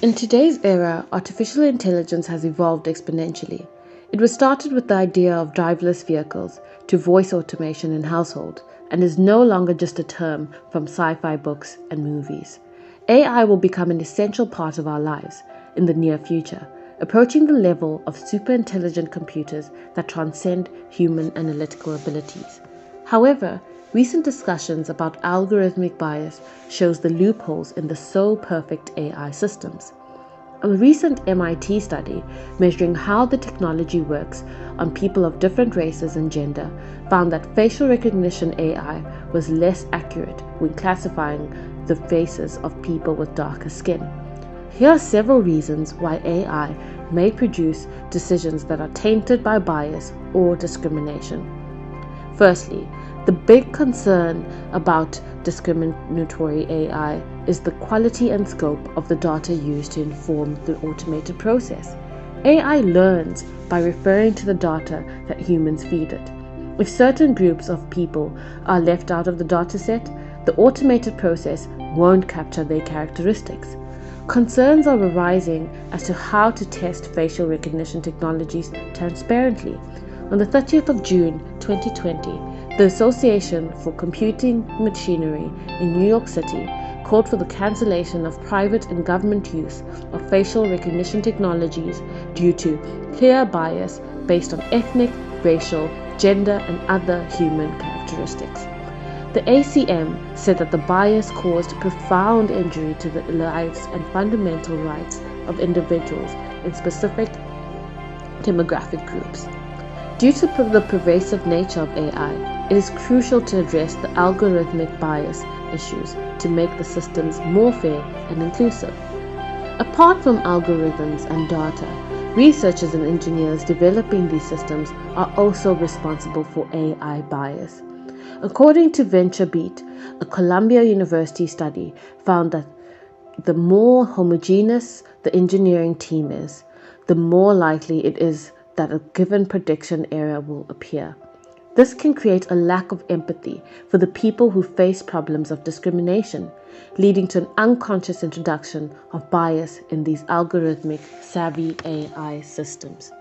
In today's era, artificial intelligence has evolved exponentially. It was started with the idea of driverless vehicles to voice automation in household and is no longer just a term from sci-fi books and movies. AI will become an essential part of our lives in the near future, approaching the level of super intelligent computers that transcend human analytical abilities. However, recent discussions about algorithmic bias shows the loopholes in the so-perfect AI systems. A recent MIT study measuring how the technology works on people of different races and gender found that facial recognition AI was less accurate when classifying the faces of people with darker skin. Here are several reasons why AI may produce decisions that are tainted by bias or discrimination. Firstly, the big concern about discriminatory AI is the quality and scope of the data used to inform the automated process. AI learns by referring to the data that humans feed it. If certain groups of people are left out of the dataset, the automated process won't capture their characteristics. Concerns are arising as to how to test facial recognition technologies transparently. On the 30th of June 2020, the Association for Computing Machinery in New York City called for the cancellation of private and government use of facial recognition technologies due to clear bias based on ethnic, racial, gender, and other human characteristics. The ACM said that the bias caused profound injury to the lives and fundamental rights of individuals in specific demographic groups. Due to the pervasive nature of AI, it is crucial to address the algorithmic bias issues to make the systems more fair and inclusive. Apart from algorithms and data, researchers and engineers developing these systems are also responsible for AI bias. According to VentureBeat, a Columbia University study found that the more homogeneous the engineering team is, the more likely it is that a given prediction error will appear. This can create a lack of empathy for the people who face problems of discrimination, leading to an unconscious introduction of bias in these algorithmic savvy AI systems.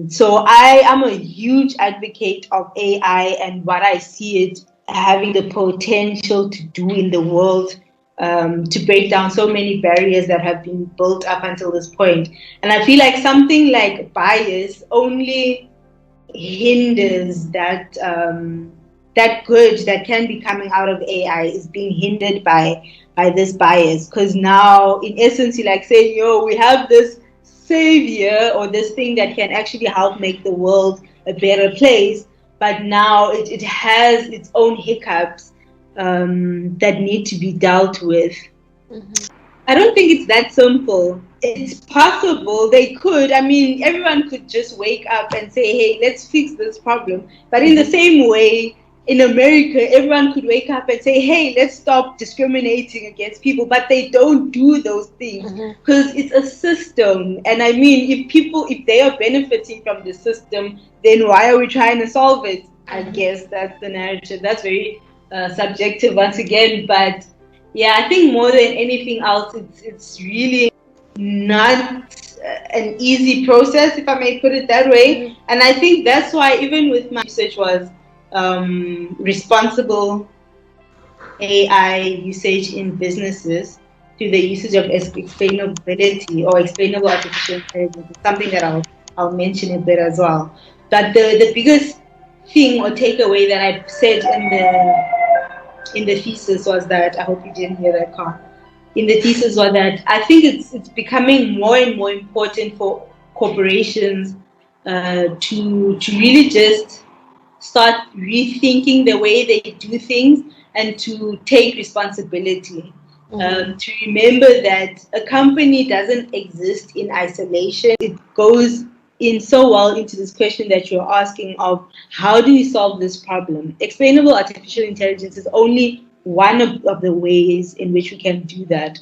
So I am a huge advocate of AI and what I see it having the potential to do in the world, to break down so many barriers that have been built up until this point. And I feel like something like bias only hinders that good that can be coming out of AI is being hindered by this bias. Because now, in essence, you're like saying, yo, we have this savior or this thing that can actually help make the world a better place, but now it has its own hiccups that need to be dealt with. I don't think it's that simple. It's possible they could. I mean, everyone could just wake up and say, hey, let's fix this problem. But in the same way, in America, everyone could wake up and say, hey, let's stop discriminating against people. But they don't do those things because it's a system. And I mean, if they are benefiting from the system, then why are we trying to solve it? I guess that's the narrative. That's very subjective once again. But yeah, I think more than anything else, it's really not an easy process, if I may put it that way. And I think that's why even with my research was responsible AI usage in businesses through the usage of explainability or explainable artificial intelligence. It's something that I'll mention a bit as well. But the biggest thing or takeaway that I said in the thesis was that, I hope you didn't hear that, Carl. In the thesis was that I think it's becoming more and more important for corporations to really just start rethinking the way they do things and to take responsibility. To remember that a company doesn't exist in isolation. It goes in so well into this question that you're asking of how do we solve this problem? Explainable artificial intelligence is only one of the ways in which we can do that.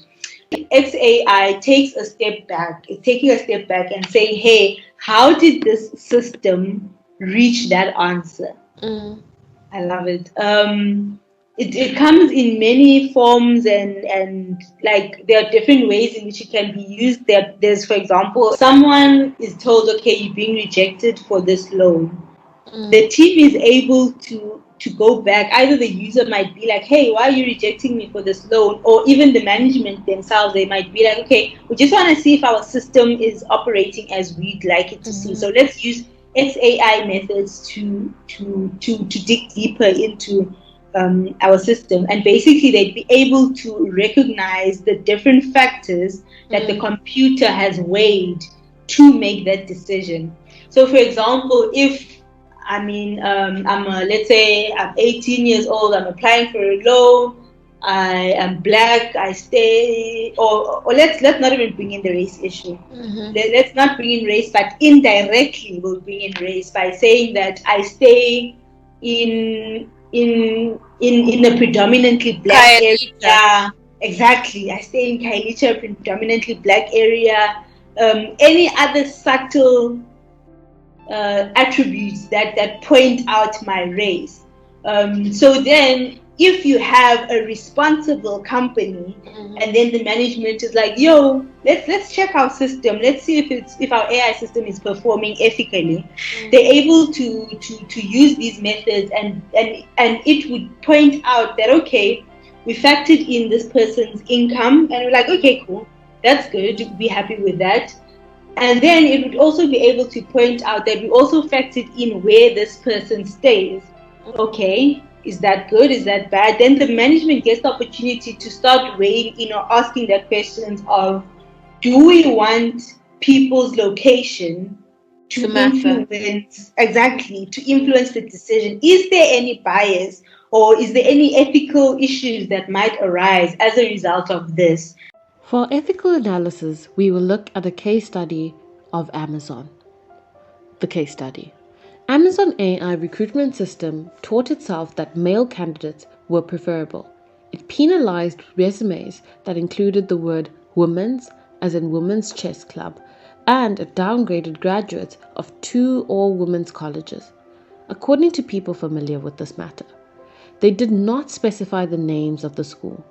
XAI takes a step back. It's taking a step back and saying, hey, how did this system reach that answer. Mm. I love it. It comes in many forms, and like there are different ways in which it can be used. There's, for example, someone is told, okay, you're being rejected for this loan. The team is able to go back. Either the user might be like, hey, why are you rejecting me for this loan? Or even the management themselves, they might be like, okay, we just want to see if our system is operating as we'd like it to see. So let's use XAI methods to dig deeper into our system. And basically they'd be able to recognize the different factors that the computer has weighed to make that decision. So for example, if let's say I'm 18 years old, I'm applying for a loan, I am black, I stay, or let's not even bring in the race issue. Let's not bring in race, but indirectly we'll bring in race by saying that I stay in a predominantly black area. Exactly, I stay in Kailicha, predominantly black area. Any other subtle attributes that point out my race. So then, if you have a responsible company, and then the management is like, "Yo, let's check our system. Let's see if our AI system is performing ethically." They're able to use these methods, and it would point out that, okay, we factored in this person's income, and we're like, okay, cool, that's good. Be happy with that. And then it would also be able to point out that we also factored in where this person stays. Okay, is that good? Is that bad? Then the management gets the opportunity to start weighing, asking that questions of, do we want people's location to influence the decision? Is there any bias, or is there any ethical issues that might arise as a result of this? For ethical analysis, we will look at a case study of Amazon. The case study. Amazon AI recruitment system taught itself that male candidates were preferable. It penalized resumes that included the word women's, as in women's chess club, and it downgraded graduates of 2 all-women's colleges, according to people familiar with this matter. They did not specify the names of the school.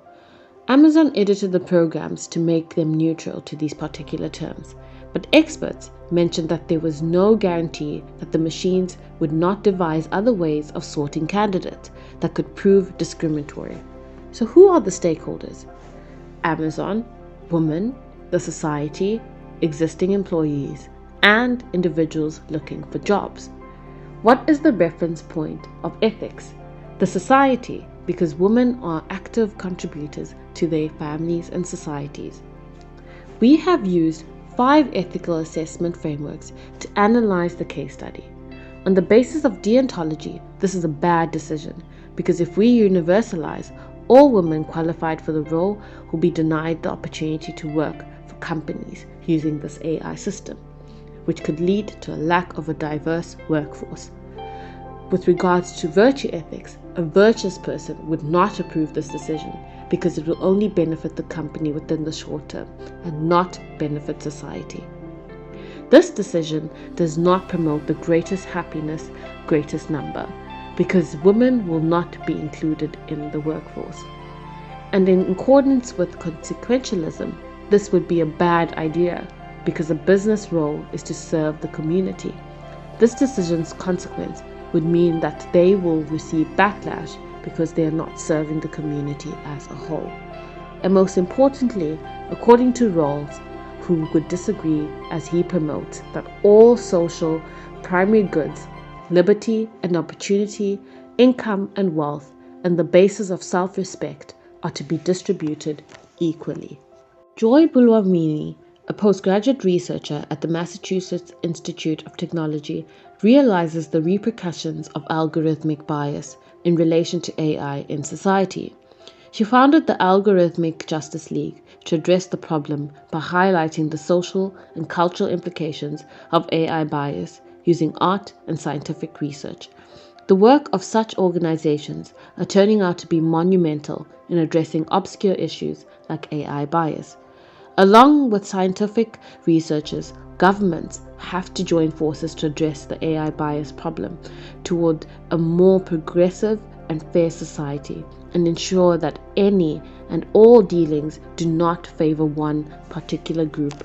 Amazon edited the programs to make them neutral to these particular terms, but experts mentioned that there was no guarantee that the machines would not devise other ways of sorting candidates that could prove discriminatory. So who are the stakeholders? Amazon, women, the society, existing employees, and individuals looking for jobs. What is the reference point of ethics? The society, because women are active contributors to their families and societies. We have used 5 ethical assessment frameworks to analyze the case study. On the basis of deontology, this is a bad decision because if we universalize, all women qualified for the role will be denied the opportunity to work for companies using this AI system, which could lead to a lack of a diverse workforce. With regards to virtue ethics, a virtuous person would not approve this decision because it will only benefit the company within the short term and not benefit society. This decision does not promote the greatest happiness, greatest number, because women will not be included in the workforce. And in accordance with consequentialism, this would be a bad idea because a business role is to serve the community. This decision's consequence would mean that they will receive backlash because they are not serving the community as a whole. And most importantly, according to Rawls, who would disagree as he promotes that all social primary goods, liberty and opportunity, income and wealth, and the basis of self-respect are to be distributed equally. Joy Bulwamini, a postgraduate researcher at the Massachusetts Institute of Technology, realizes the repercussions of algorithmic bias in relation to AI in society. She founded the Algorithmic Justice League to address the problem by highlighting the social and cultural implications of AI bias using art and scientific research. The work of such organizations are turning out to be monumental in addressing obscure issues like AI bias. Along with scientific researchers, Governments have to join forces to address the AI bias problem toward a more progressive and fair society, and ensure that any and all dealings do not favor one particular group.